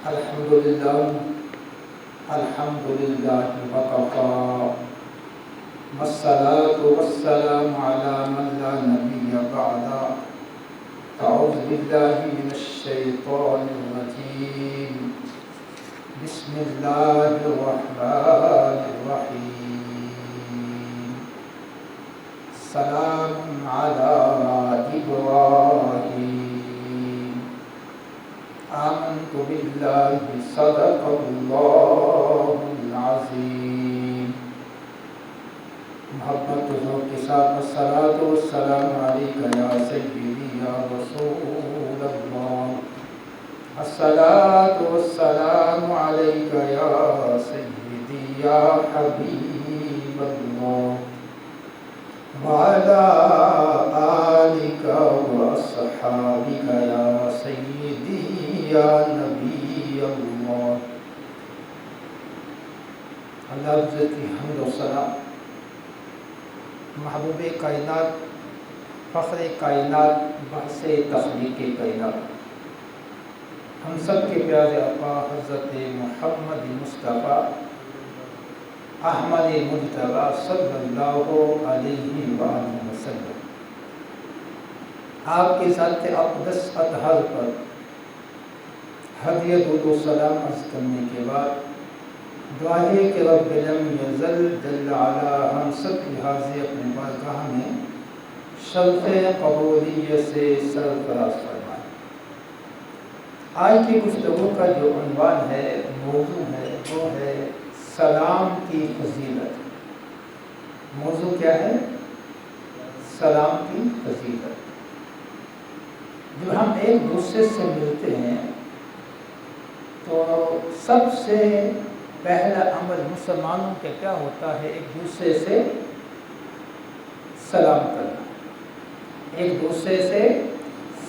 الحمدللہ الحمدللہ وکفا والصلاة والسلام علی من لا نبی بعدا اعوذ باللہ من الشیطان الرجیم بسم اللہ الرحمن الرحیم سلام علی ابراہیم آمنت باللہ صدق اللہ العظیم۔ محبت حضور کے ساتھ الصلاۃ والسلام علیک یا سیدی یا رسول اللہ، الصلاۃ والسلام علیک یا سیدی یا حبیب اللہ، وعلی آلک واصحابک یا سیدی یا نبی اللہ۔ اللہ عزت کی حمد و ثنا محبوب کائنات، فخر کائنات، باعث تخلیق کائنات، ہم سب کے پیارے آقا حضرت محمد مصطفیٰ احمد مجتبی صلی اللہ علیہ وآلہ وسلم، آپ کے ذات اقدس اطہر پر ہدیہ درود و سلام عرض کرنے کے بعد دعا ہے کہ رب لم یزل جل علا ہم سب کی حاضری اپنے بارگاہ میں شرف قبولیت سے سرفراز فرمائے۔ آج کی گفتگو کا جو عنوان ہے، موضوع ہے، وہ ہے سلام کی فضیلت۔ موضوع کیا ہے؟ سلام کی فضیلت۔ جب ہم ایک دوسرے سے ملتے ہیں تو سب سے پہلا عمل مسلمانوں کے کیا ہوتا ہے؟ ایک دوسرے سے سلام کرنا، ایک دوسرے سے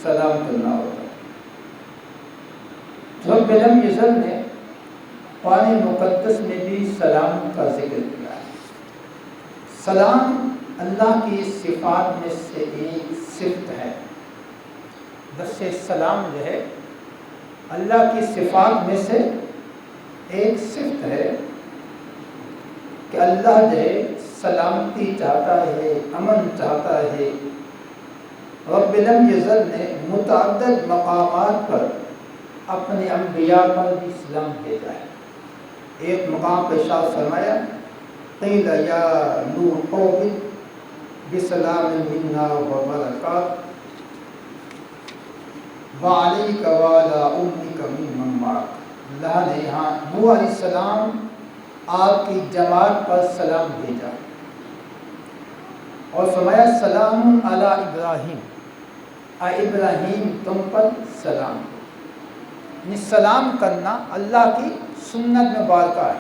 سلام کرنا ہوتا ہے۔ رب لم یزل نے قرآن مقدس میں بھی سلام کا ذکر کیا ہے۔ سلام اللہ کی صفات میں سے ایک صفت ہے۔ دس سلام جو ہے اللہ کی صفات میں سے ایک صفت ہے کہ اللہ جو ہے سلامتی چاہتا ہے، امن چاہتا ہے۔ رب لم یزل نے متعدد مقامات پر اپنے انبیاء پر بھی سلام بھیجا ہے۔ ایک مقام پہ ارشاد فرمایا قیل یا نوح بسلام منا وبرکات وعلیک وعلی امک ممن معک۔ اللہ نے یہاں نوح علیہ السلام آپ کی جماعت پر سلام بھیجا اور فرمایا سلام علی ابراہیم، اے ابراہیم تم پر سلام۔ یعنی سلام کرنا اللہ کی سنت مبارکہ ہے۔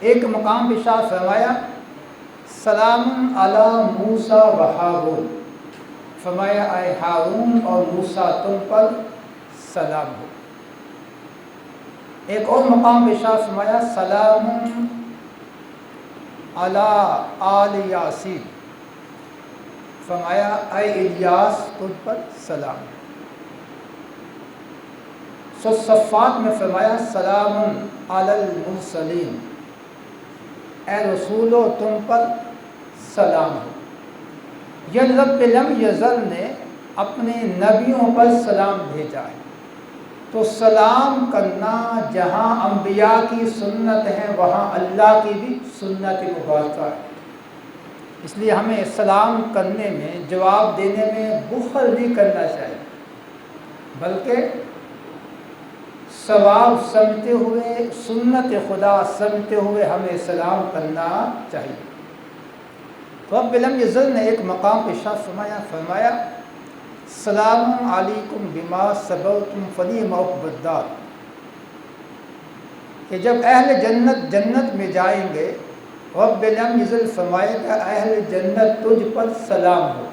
ایک مقام پہ ارشاد فرمایا سلام علی موسیٰ و ہارون، فرمایا اے ہارون اور موسیٰ تم پر سلام ہو۔ ایک اور مقام پہ ارشاد فرمایا سلام علی آل یاسین، فرمایا اے الیاس تم پر سلام۔ صفات میں فرمایا سلام علی المرسلین، اے رسولو تم پر سلام ہو۔ یہ رب لم یزل نے اپنے نبیوں پر سلام بھیجا ہے۔ تو سلام کرنا جہاں انبیاء کی سنت ہے وہاں اللہ کی بھی سنت مبارکہ ہے۔ اس لیے ہمیں سلام کرنے میں، جواب دینے میں بخل نہیں کرنا چاہیے، بلکہ ثواب سمجھتے ہوئے، سنت خدا سمجھتے ہوئے ہمیں سلام کرنا چاہیے۔ رب لم یزل نے ایک مقام پہ ارشاد فرمایا سلام علیکم بما صبرتم فنعم عقبی الدار، کہ جب اہل جنت جنت میں جائیں گے رب لم یزل فرمائے گا اہل جنت تجھ پر سلام ہو،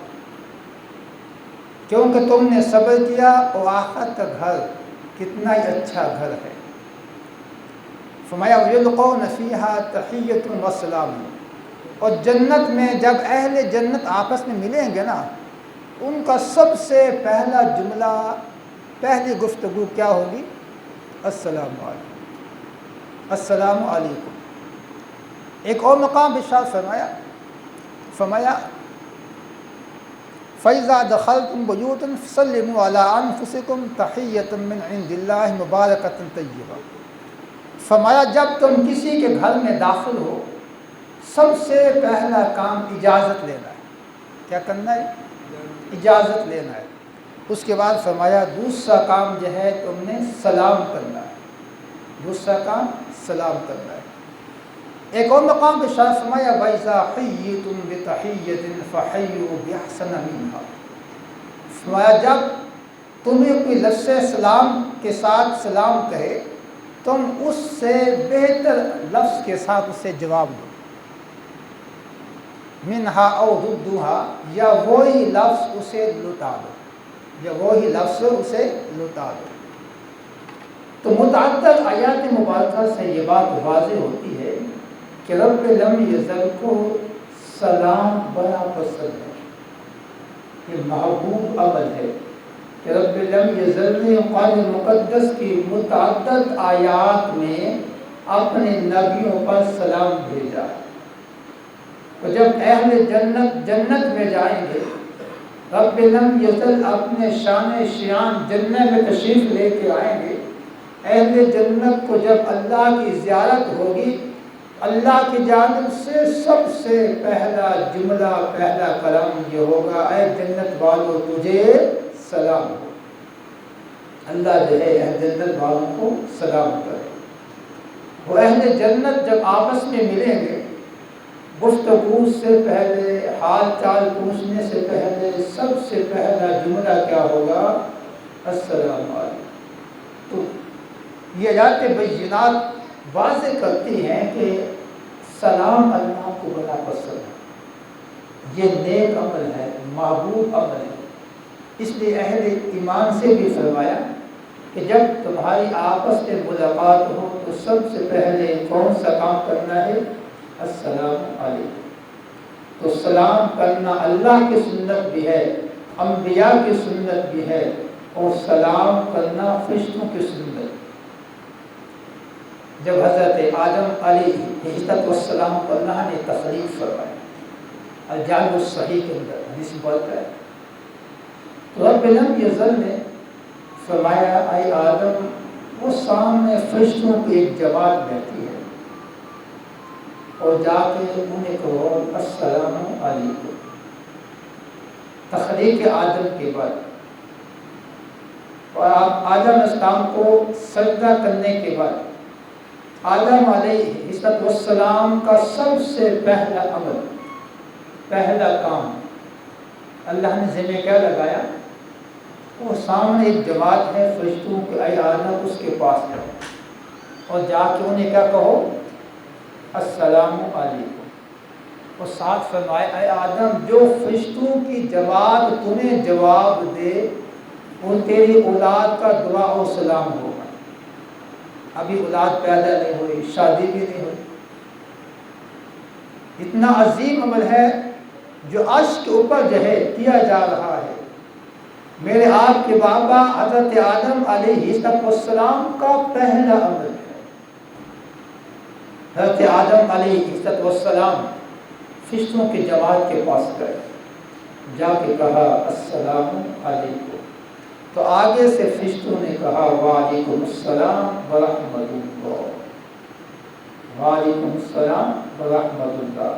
کیونکہ تم نے صبر کیا اور آخرت کا گھر کتنا ہی اچھا گھر ہے۔ فرمایا یلقون فیہا تحیۃ و سلام، اور جنت میں جب اہل جنت آپس میں ملیں گے نا، ان کا سب سے پہلا جملہ، پہلی گفتگو کیا ہوگی؟ السلام علیکم، السلام علیکم۔ ایک اور مقام ارشاد فرمایا فَإِذَا دَخَلْتُمْ بُيُوتًا فَسَلِّمُوا عَلَىٰ أَنفُسِكُمْ تَحِيَّةً مِّنْ عِندِ اللَّهِ مُبَارَكَةً طَيِّبَةً۔ فرمایا جب تم کسی کے گھر میں داخل ہو سب سے پہلا کام اجازت لینا ہے۔ کیا کرنا ہے؟ اجازت لینا ہے۔ اس کے بعد فرمایا دوسرا کام جو ہے تم نے سلام کرنا ہے، دوسرا کام سلام کرنا ہے۔ ایک اور مقام پہ ارشاد فرمایا وَإِذَا حُيِّيتُم بِتَحِيَّةٍ فَحَيُّوا بِأَحْسَنَ مِنْهَا۔ فرمایا جب تمہیں کوئی لفظ سلام کے ساتھ سلام کہے تم اس سے بہتر لفظ کے ساتھ اسے جواب دو، منہا او ردوہا، یا وہی لفظ اسے لوٹا دو، یا وہی لفظ اسے لوٹا دو۔ تو متعدد آیات مبارکہ سے یہ بات واضح ہوتی ہے کہ رب لم یزل کو سلام بڑا پسند ہے، یہ محبوب عمل ہے کہ رب لم یزل نے قرآن مقدس کی متعدد آیات میں اپنے نبیوں پر سلام بھیجا ہے۔ تو جب اہل جنت میں جائیں گے رب لم یزل اپنے شان جنت میں تشریف لے کے آئیں گے، اہل جنت کو جب اللہ کی زیارت ہوگی اللہ کی جانب سے سب سے پہلا جملہ پہلا کلام یہ ہوگا اے جنت والوں تجھے سلام ہو۔ اللہ جو ہے اہل جنت والوں کو سلام کرے۔ وہ اہل جنت جب آپس میں ملیں گے گفتگو سے پہلے حال چال پوچھنے سے پہلے سب سے پہلا جملہ کیا ہوگا؟ السلام علیکم۔ تو یہ آیات بینات واضح کرتی ہیں کہ سلام اللہ کو بڑا پسند ہے، یہ نیک عمل ہے، محبوب عمل ہے۔ اس لیے اہل ایمان سے بھی فرمایا کہ جب تمہاری آپس میں ملاقات ہو تو سب سے پہلے کون سا کام کرنا ہے؟ السلام علیکم۔ تو سلام کرنا اللہ کی سنت بھی ہے، انبیاء کی سنت بھی ہے، اور سلام کرنا فرشتوں کی سنت۔ جب حضرت آدم علیہ السلام کو اللہ نے تخلیق فرمائی الجامع الصحیح کے اندر حدیث بولتا ہے تو رب لم یزل نے فرمایا اے آدم، وہ سامنے فرشتوں کی ایک جماعت بیٹھی ہے اور جا کے انہیں کہو السلام علیکم۔ تخلیق آدم کے بعد اور آپ آدم السلام کو سجدہ کرنے کے بعد آدم علیہ السلام کا سب سے پہلا عمل، پہلا کام اللہ نے ذمہ کیا لگایا؟ وہ سامنے ایک جماعت ہے فرشتوں کے، اے آدم اس کے پاس جاؤ اور جا کے انہیں کیا کہو السلام علیکم۔ اور ساتھ فرمایا اے آدم جو فرشتوں کی جماعت تمہیں جواب دے وہ تیری اولاد کا دعا و سلام ہوگا۔ ابھی اولاد پیدا نہیں ہوئی، شادی بھی نہیں ہوئی، اتنا عظیم عمل ہے جو عرش کے اوپر جو ہے کیا جا رہا ہے۔ میرے آپ کے بابا حضرت آدم علیہ السلام کا پہلا عمل ہے۔ حضرت آدم علیہ السلام فرشتوں کی جماعت کے پاس گئے، جا کے کہا السلام علیکم۔ تو آگے سے فرشتوں نے کہا وعلیکم السلام ورحمۃ اللہ، وعلیکم السلام ورحمۃ اللہ۔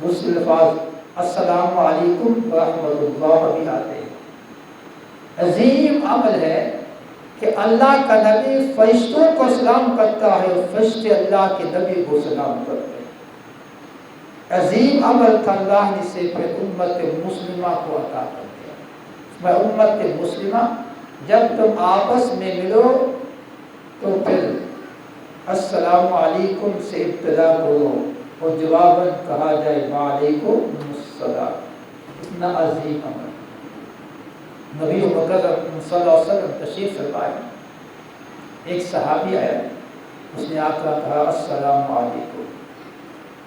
دوسرے الفاظ السلام علیکم ورحمۃ اللہ بھی آتے ہیں۔ عظیم عمل ہے کہ اللہ کا نبی فرشتوں کو سلام کرتا ہے اور فرشتے اللہ کے نبی کو سلام کرتے ہیں۔ عظیم عمل تھا، اللہ نے اسے پھر امت مسلمہ کو عطا کر دیا۔ میں امت مسلمہ جب تم آپس میں ملو تو پھر السلام علیکم سے ابتدا کرو اور جواباً کہا جائے وعلیکم السلام۔ اتنا عظیم عمل۔ نبی مکرم صلی اللہ علیہ وسلم تشریف فرمائے، ایک صحابی آیا، اس نے آ کر کہا السلام علیکم۔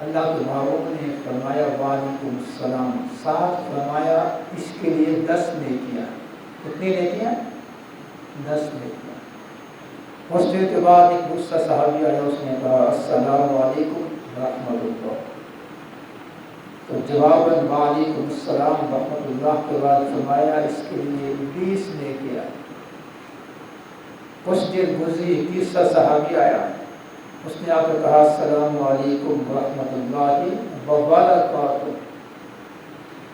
اللہ کے محبوب نے فرمایا وعلیکم السلام، ساتھ فرمایا اس کے لیے 10 نیکیاں۔ کتنی نیکیاں؟ 10 نیکیاں۔ پوچھنے کے بعد ایک دوسرا صحابی آیا، اس نے کہا السلام علیکم ورحمۃ اللہ، تو جواباً وعلیکم السلام ورحمۃ اللہ کے بعد فرمایا اس کے لیے 20 نیکیاں۔ کچھ دیر گزری، تیسرا صحابی آیا، اس نے آ کر کہا السلام علیکم ورحمۃ اللہ وبرکاتہ،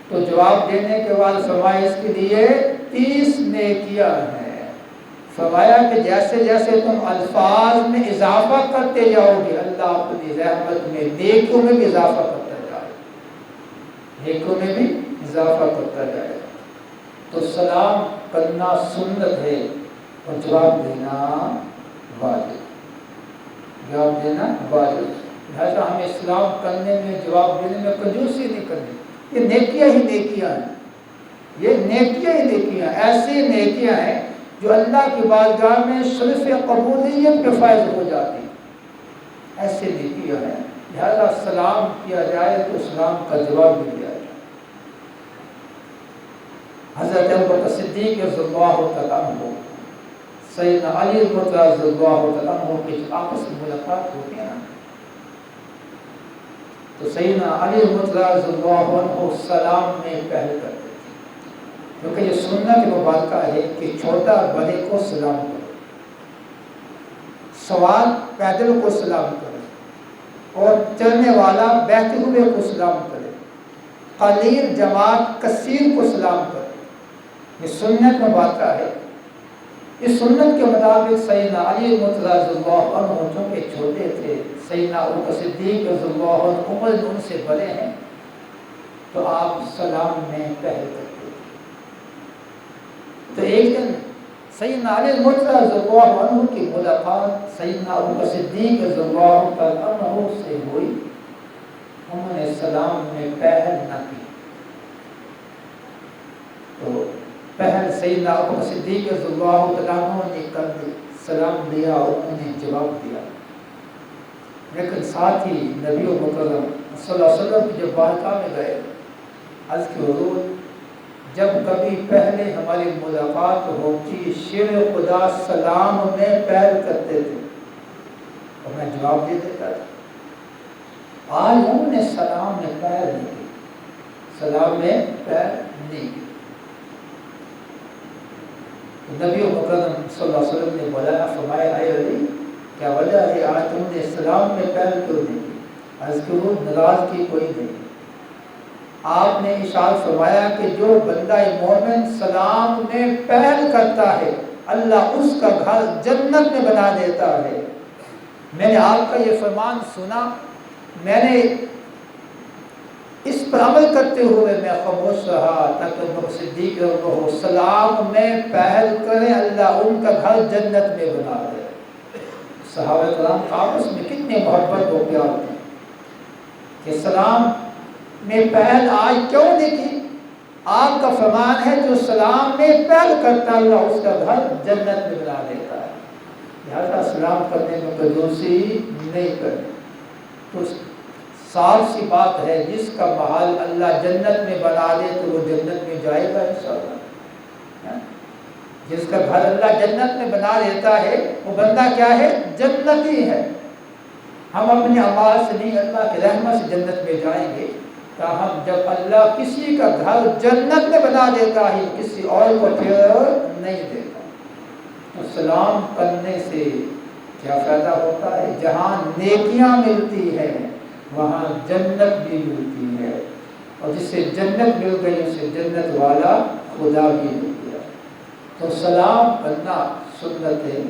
تو جواب دینے کے بعد فرمایا اس کے لیے 30 نیکیاں ہیں۔ فرمایا کہ جیسے جیسے تم الفاظ میں اضافہ کرتے جاؤ گے، اللہ اپنی رحمت میں نیکیوں میں بھی اضافہ کرتا جائے، نیکیوں میں بھی اضافہ کرتا جائے۔ تو سلام کرنا سنت ہے اور جواب دینا واجب، جواب دینا واجب۔ لہٰذا ہمیں سلام کرنے میں، جواب دینے میں کنجوسی نہیں کرنی۔ یہ نیکیاں ہی نیکیاں ہیں، یہ نیکیاں ہی نیکیاں، ایسی نیکیاں ہیں جو اللہ کی بارگاہ میں شرف قبولیت پہ فائز ہو جاتی ہیں، ایسے نیکیاں ہیں۔ لہذا سلام کیا جائے تو سلام کا جواب بھی دیا جائے۔ حضرت ابوبکر صدیق رضی اللہ تعالیٰ عنہ، سیدنا علی رضی اللہ تعالیٰ عنہ کی جو آپس میں ملاقات ہوتی ہے نا، تو سیدنا علی رضی اللہ عنہ سلام میں پہل کرتے تھے، کیونکہ یہ سنت مبارکہ ہے کہ چھوٹا بڑے کو سلام کرے، سوار پیدل کو سلام کرے، اور چلنے والا بیٹھے ہوئے کو سلام کرے، قلیل جماعت کثیر کو سلام کرے۔ یہ سنت مبارکہ ہے۔ اس سنت کے مطابق سیدنا علی رضی اللہ عنہ چونکہ چھوٹے تھے، سیدنا ابوبکر صدیق رضی اللہ عنہ عمر میں ان سے بڑے ہیں، تو آپ سلام میں پہل کرتے تھے۔ تو ایک دن سیدنا علی رضی اللہ عنہ کی ملاقات سیدنا ابوبکر صدیق رضی اللہ عنہ سے ہوئی، انہوں نے سلام میں پہل نہ کی، تو پہل سیدنا ابوبکر صدیق رضی اللہ عنہ نے کر دی، سلام دیا اور انہوں نے جواب دیا۔ لیکن ساتھ ہی نبی مکرم صلی اللہ علیہ وسلم کی جب بارگاہ میں گئے، عرض کی حضور جب کبھی پہلے ہماری ملاقات ہوتی شیر خدا سلام میں پہل کرتے تھے اور میں جواب دے دیتا تھا، آج انہوں نے سلام میں پہل نہیں کی، سلام میں پہل نہیں کی۔ نبی مکرم صلی اللہ علیہ وسلم نے بلایا، فرمایا اے علی کیا وجہ ہے آج تم نے سلام میں پہل کیوں نہیں کی؟ عرض کی ناراضگی کوئی نہیں، آپ نے ارشاد فرمایا کہ جو بندہ مومن سلام میں پہل کرتا ہے اللہ اس کا گھر جنت میں بنا دیتا ہے۔ میں نے آپ کا یہ فرمان سنا، میں نے اس پر عمل کرتے ہوئے میں خاموش رہا تاکہ ابوبکر صدیق کو سلام میں پہل کرے، اللہ ان کا گھر جنت میں بنا دے۔ صحابہ کرام آپس میں کتنے محبت و پیار تھے کہ سلام میں پہل آج کیوں نہیں کی؟ آپ کا فرمان ہے جو سلام میں پہل کرتا اللہ اس کا گھر جنت میں بنا دیتا ہے۔ لہذا سلام کرنے میں کنجوسی نہیں کرنی۔ تو صاف سی بات ہے، جس کا محل اللہ جنت میں بنا دے تو وہ جنت میں جائے گا انشاءاللہ۔ جس کا گھر اللہ جنت میں بنا دیتا ہے وہ بندہ کیا ہے؟ جنتی ہے۔ ہم اپنے اعمال سے نہیں، اللہ کی رحمت سے جنت میں جائیں گے، تاہم جب اللہ کسی کا گھر جنت میں بنا دیتا ہے کسی اور کو پھر نہیں دیتا۔ تو سلام کرنے سے کیا فائدہ ہوتا ہے؟ جہاں نیکیاں ملتی ہیں وہاں جنت بھی ملتی ہے، اور جس سے جنت مل گئی اسے جنت والا خدا بھی مل گیا۔ تو سلام کرنا سنت ہے،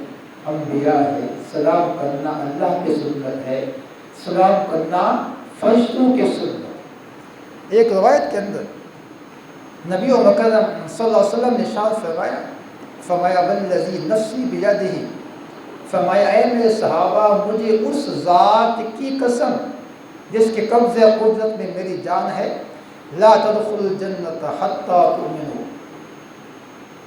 انبیاء ہے، سلام کرنا اللہ کی سنت ہے، سلام کرنا فرشتوں کی سنت۔ ایک روایت کے اندر نبی مکرم صلی اللہ علیہ وسلم نے ارشاد فرمایا والذی نفسی بیدہ، فرمایا اے میرے صحابہ مجھے اس ذات کی قسم جس کے قبضہ قدرت میں میری جان ہے، لا تدخلوا الجنت حتی تؤمنوا،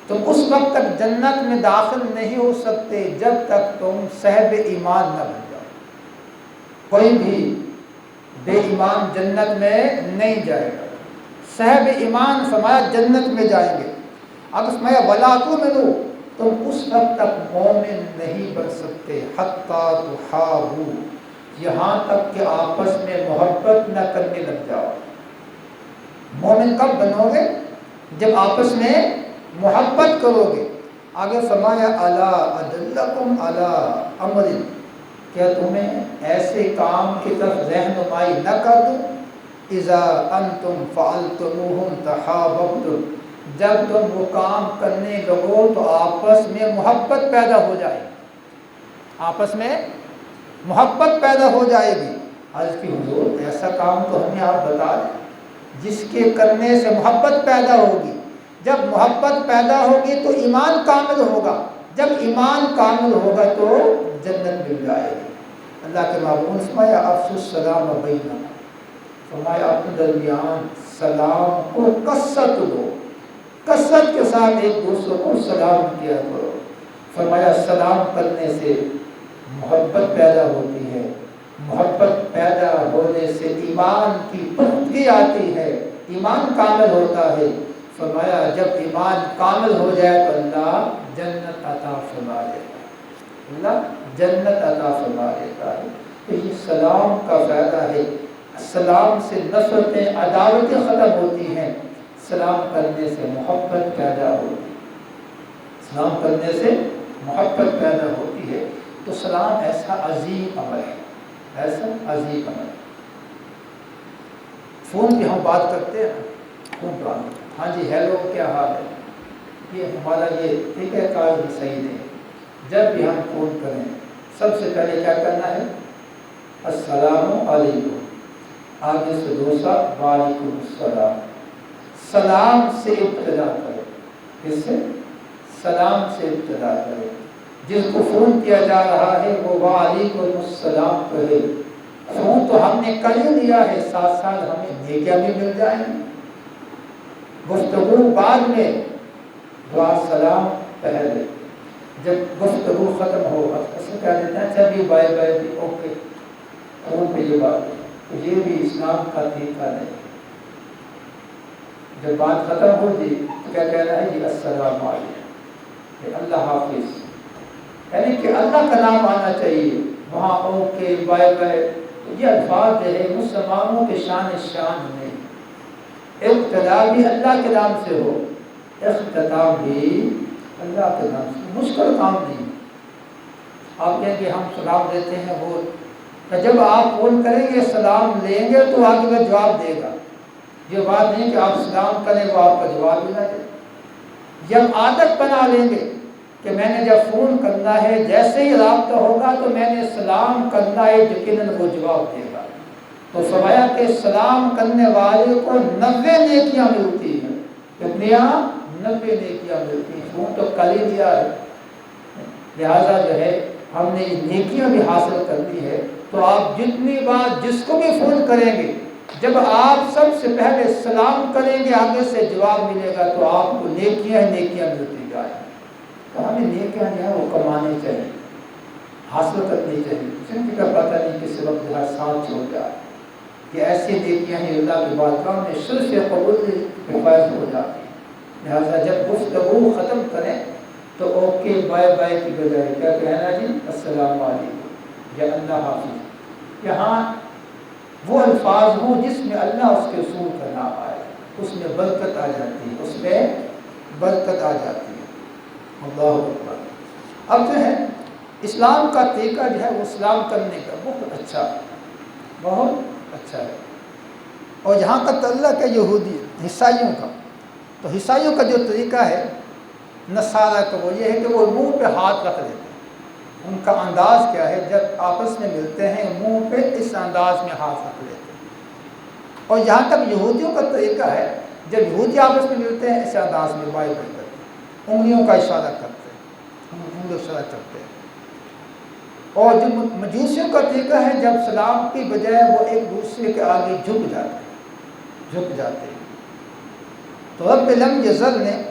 تم اس وقت تک جنت میں داخل نہیں ہو سکتے جب تک تم صاحب ایمان نہ بن جاؤ۔ کوئی بھی بے ایمان جنت میں نہیں جائے گا، صاحب ایمان فرمایا جنت میں جائیں گے۔ اب فرمایا ولا تؤمنوا، تم اس حد تک مومن نہیں بن سکتے حتیٰ تحابوا، یہاں تک کہ آپس میں محبت نہ کرنے لگ جاؤ۔ مومن کب بنو گے؟ جب آپس میں محبت کرو گے۔ آگے فرمایا الا ادلکم علی امر، کیا تمہیں ایسے کام کی طرف رہنمائی نہ کر دوں؟ اذا انتم فعلتموہم تحاببتم، جب تم وہ کام کرنے لگو تو آپس میں محبت پیدا ہو جائے گی، آپس میں محبت پیدا ہو جائے گی۔ عرض کی حضور ایسا کام تو ہمیں آپ بتا دیں جس کے کرنے سے محبت پیدا ہوگی۔ جب محبت پیدا ہوگی تو ایمان کامل ہوگا، جب ایمان کامل ہوگا تو جنت مل جائے گی۔ اللہ کے معبود فرمایا افشوا السلام بینکم، فرمایا اپنے درمیان سلام کو کثرت دو، کثرت کے ساتھ ایک دوسرے کو سلام کیا کرو۔ فرمایا سلام کرنے سے محبت پیدا ہوتی ہے، محبت پیدا ہونے سے ایمان کی پختگی آتی ہے، ایمان کامل ہوتا ہے۔ فرمایا جب ایمان کامل ہو جائے تو اللہ جنت عطا فرما دیتا ہے، اللہ جنت عطا فرما دیتا ہے۔ تو یہ سلام کا فائدہ ہے، سلام سے نفرتیں عداوتیں ختم ہوتی ہیں، سلام کرنے سے محبت پیدا ہوتی ہے، سلام کرنے سے محبت پیدا ہوتی ہے۔ تو سلام ایسا عظیم عمل ہے، ایسا عظیم عمل ہے۔ فون پہ ہم بات کرتے ہیں، فون پہ ہاں جی ہیلو کیا حال ہے، یہ ہمارا یہ طریقہ کار بھی صحیح ہے۔ جب بھی ہم فون کریں سب سے پہلے کیا کرنا ہے؟ السلام علیکم، آگے سے دوسرا وعلیکم السلام، سلام سے ابتدا کرے۔ کس سے؟ سلام سے ابتدا کرے۔ جس کو فون کیا جا رہا ہے وہ وعلیکم السلام کہے۔ فون تو ہم نے کر ہی لیا ہے، ساتھ ساتھ ہمیں نیکیاں بھی مل جائیں گی۔ گفتگو بعد میں، دعا سلام پہلے۔ جب گفتگو ختم ہو اکثر کہہ دیتے ہیں اچھا بھی بائے بائے بھی اوکے، فون پہ یہ بات، تو یہ بھی اسلام کا طریقہ نہیں۔ جب بات ختم ہو جی تو کیا کہنا ہے جی السلام علیکم، اللہ حافظ، یعنی کہ اللہ کا نام آنا چاہیے وہاں، اوکے بائے بائے۔ یہ الفاظ جو ہے مسلمانوں کے شان نہیں۔ ابتدا بھی اللہ کے نام سے ہو، اختتام بھی اللہ کے نام سے، مشکل کام نہیں۔ آپ کہیں کہ ہم سلام دیتے ہیں وہ، جب آپ فون کریں گے سلام لیں گے تو آگے کا جواب دے گا۔ یہ بات نہیں کہ آپ سلام کریں وہ آپ کا جواب ہی نہ دے۔ جب عادت بنا لیں گے کہ میں نے جب فون کرنا ہے جیسے ہی رابطہ ہوگا تو میں نے سلام کرنا ہے، یقیناً وہ جواب دے گا۔ تو فرمایا کہ سلام کرنے والے کو 90 نیکیاں ملتی ہیں، کتنی 90 نیکیاں ملتی ہیں۔ فون تو کر ہی لیا ہے، لہٰذا جو ہے ہم نے نیکیاں بھی حاصل کر لی ہے۔ تو آپ جتنی بار جس کو بھی فون کریں گے، جب آپ سب سے پہلے سلام کریں گے آگے سے جواب ملے گا تو آپ کو نیکیاں ملتی جائیں۔ تو ہمیں نیکیاں جو ہے وہ کمانی چاہیے، حاصل کرنی چاہیے، کسی کا پتہ نہیں کسی وقت جہاں ساتھ چھوڑ جائے۔ کہ ایسی نیکیاں ہیں اللہ کی بارگاہ میں شرف قبول کی باعث ہو جاتی ہیں۔ لہٰذا جب گفتگو ختم کریں تو اوکے بائے بائے کی بجائے کیا کہنا جی السلام علیکم یا اللہ حافظ۔ یہاں وہ الفاظ ہوں جس میں اللہ اس کے رسول کا نام آئے، اس میں برکت آ جاتی ہے، اس میں برکت آ جاتی ہے۔ اللہ اکبر۔ اب جو ہے اسلام کا طریقہ جو ہے وہ سلام کرنے کا بہت اچھا، بہت اچھا ہے۔ اور جہاں کا تعلق ہے یہودی عیسائیوں کا، تو عیسائیوں کا جو طریقہ ہے نصارہ کا وہ یہ ہے کہ وہ منہ پہ ہاتھ رکھ دیتے ہیں۔ ان کا انداز کیا ہے، جب آپس میں ملتے ہیں منہ پہ اس انداز میں ہاتھ رکھ لیتے ہیں۔ اور جہاں تک یہودیوں کا طریقہ ہے، جب یہودی آپس میں ملتے ہیں اس انداز میں بائے بائے کرتے ہیں، انگلیوں کا اشارہ کرتے ہیں، انگلیوں اشارہ کرتے ہیں۔ اور جو مجوسیوں کا طریقہ ہے، جب سلام کی بجائے وہ ایک دوسرے کے آگے جھک جاتے ہیں۔ تو رب لم یزل نے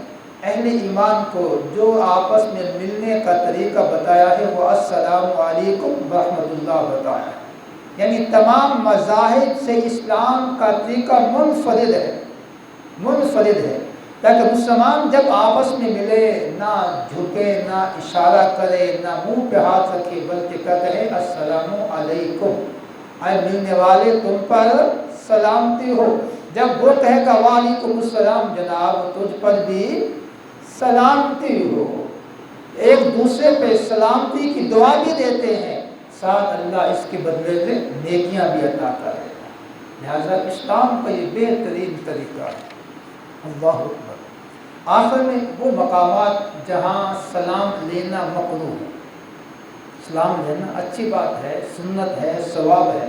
اہل ایمان کو جو آپس میں ملنے کا طریقہ بتایا ہے وہ السلام علیکم ورحمۃ اللہ بتایا ہے، یعنی تمام مذاہب سے اسلام کا طریقہ منفرد ہے۔ تاکہ مسلمان جب آپس میں ملے نہ جھکے، نہ اشارہ کرے، نہ منہ پہ ہاتھ رکھے، بلکہ کہتے ہیں السلام علیکم، اے ملنے والے تم پر سلامتی ہو۔ جب وہ کہے گا وعلیکم السلام جناب، تجھ پر بھی سلامتی ہو۔ ایک دوسرے پہ سلامتی کی دعا بھی دیتے ہیں، ساتھ اللہ اس کے بدلے میں نیکیاں بھی عطا کر دیتا ہے۔ لہٰذا اسلام کا یہ بہترین طریقہ ہے۔ اللہ اکبر۔ آخر میں وہ مقامات جہاں سلام لینا مقروح ہے۔ سلام لینا اچھی بات ہے، سنت ہے، ثواب ہے،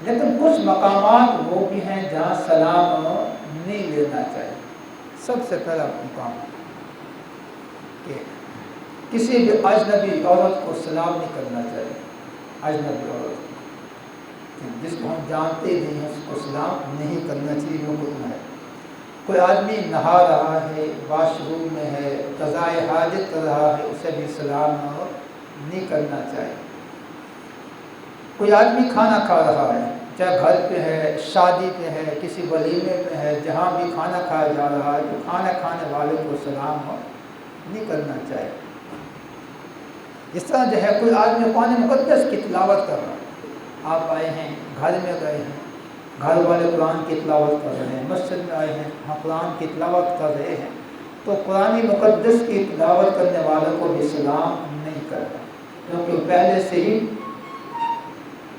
لیکن کچھ مقامات وہ بھی ہیں جہاں سلام نہیں لینا چاہیے۔ سب سے پہلا مقام کہ کسی بھی اجنبی عورت کو سلام نہیں کرنا چاہیے۔ اجنبی عورت جس کو ہم جانتے نہیں ہیں اس کو سلام نہیں کرنا چاہیے، مقروح ہے۔ کوئی آدمی نہا رہا ہے، واش روم میں ہے، قضائے حاجت کر رہا ہے، اسے بھی سلام نہیں کرنا چاہیے۔ کوئی آدمی کھانا کھا رہا ہے، چاہے گھر پہ ہے، شادی پہ ہے، کسی ولیمے پہ ہے، جہاں بھی کھانا کھایا جا رہا ہے تو کھانا کھانے والے کو سلام نہیں کرنا چاہیے۔ اس طرح جو ہے کوئی آدمی قرآن مقدس کی تلاوت کر رہا ہے، آپ آئے ہیں، گھر میں گئے ہیں، گھر والے قرآن کی تلاوت کر رہے ہیں، مسجد میں آئے ہیں، ہم قرآن کی تلاوت کر رہے ہیں، تو قرآن مقدس کی تلاوت کرنے والوں کو بھی سلام نہیں کرنا، کیونکہ پہلے سے ہی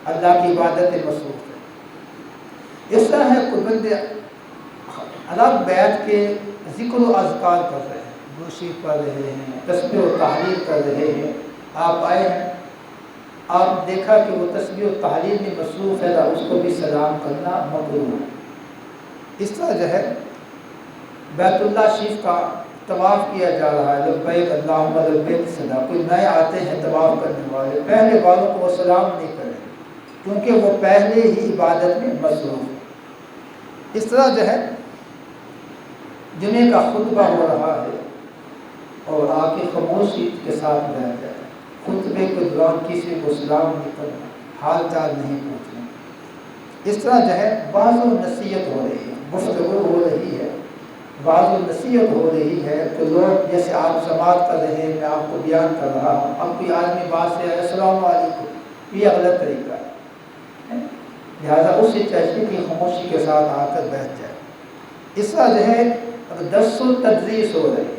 اللہ کی عبادت مصروف ہے۔ اس طرح ہے کوئی بندے الگ بیٹھ کے ذکر و اذکار کر رہے ہیں، دوشی پڑھ رہے ہیں، تسبیح و تحلیل کر رہے ہیں، آپ آئے ہیں، آپ دیکھا کہ وہ تسبیح و تحلیل میں مصروف ہے تو اس کو بھی سلام کرنا مقروح ہے۔ اس طرح جو ہے بیت اللہ شریف کا طواف کیا جا رہا ہے، لبیک اللہم لبیک صدا، کوئی نئے آتے ہیں طواف کرنے والے، پہلے والوں کو وہ سلام نہیں کریں کیونکہ وہ پہلے ہی عبادت میں مصروف ہے۔ اس طرح جو ہے جمعے کا خطبہ ہو رہا ہے اور آ کے خاموشی کے ساتھ بیٹھ جائے، خطبے کے دوران کسی کو سلام نہیں کرنا، حال چال نہیں پوچھنا۔ اس طرح جو ہے بعض و نصیحت ہو رہی ہے، گفتگو ہو رہی ہے، بعض و نصیحت ہو رہی ہے، تو لوگ جیسے آپ سماعت کر رہے ہیں، میں آپ کو بیان کر رہا ہوں، اب کوئی آدمی بات سے السلام علیکم، یہ غلط طریقہ ہے، لہٰذا اسے چاہیے کہ خاموشی کے ساتھ آ کر بیٹھ جائے۔ اس طرح جو ہے اگر درس و تدریس ہو رہی،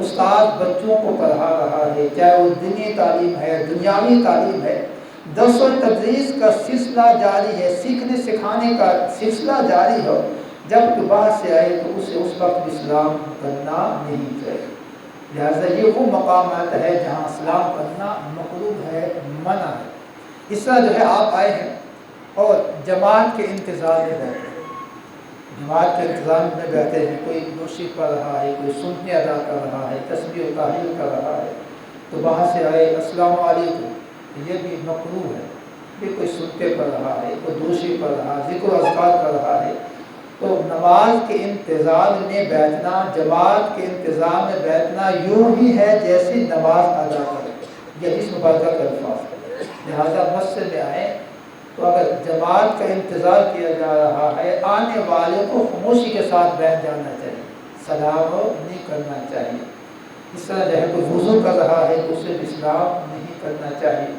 استاد بچوں کو پڑھا رہا ہے، چاہے وہ دینی تعلیم ہے، دنیاوی تعلیم ہے، درس و تدریس کا سلسلہ جاری ہے، سیکھنے سکھانے کا سلسلہ جاری ہو، جب کہ باہر سے آئے تو اسے اس وقت بھی سلام کرنا نہیں چاہیے۔ لہٰذا یہ وہ مقامات ہے جہاں سلام کرنا مقروح ہے، منع ہے۔ اس طرح جو ہے آپ آئے ہیں اور جماعت کے انتظار میں بیٹھے ہیں، جماعت کے انتظام میں بیٹھے ہیں، کوئی دوشی پڑھ رہا ہے، کوئی سنتیں ادا کر رہا ہے، تسبیح و تحلیل کر رہا ہے، تو وہاں سے آئے السلام علیکم، یہ بھی مقروح ہے۔ یہ کوئی سنتے پڑھ رہا ہے، کوئی دوشی پڑھ رہا ہے، ذکر و اذکار کر رہا ہے، تو نماز کے انتظار میں بیٹھنا، جماعت کے انتظام میں بیٹھنا یوں ہی ہے جیسے نماز ادا کرے، یہ اس مبارکہ کا الفاظ ہے۔ لہٰذا مسجد میں آئے تو اگر جماعت کا انتظار کیا جا رہا ہے، آنے والے کو خاموشی کے ساتھ بیٹھ جانا چاہیے، سلام نہیں کرنا چاہیے۔ اس طرح جو ہے کوئی وضو کر رہا ہے تو اسے بھی سلام نہیں کرنا چاہیے۔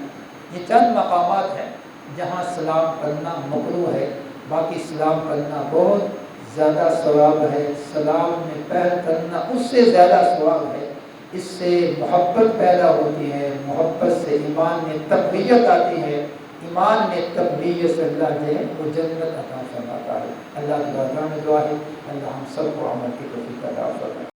یہ چند مقامات ہیں جہاں سلام کرنا مقروح ہے، باقی سلام کرنا بہت زیادہ ثواب ہے، سلام میں پہل کرنا اس سے زیادہ ثواب ہے، اس سے محبت پیدا ہوتی ہے، محبت سے ایمان میں تقویت آتی ہے، ایمان میں تقویت سے اللہ جو ہے وہ جنت عطا فرماتا ہے۔ اللہ کی بارگاہ میں دعا ہے اللہ ہم سب کو عمل کی توفیق عطا فرمائے۔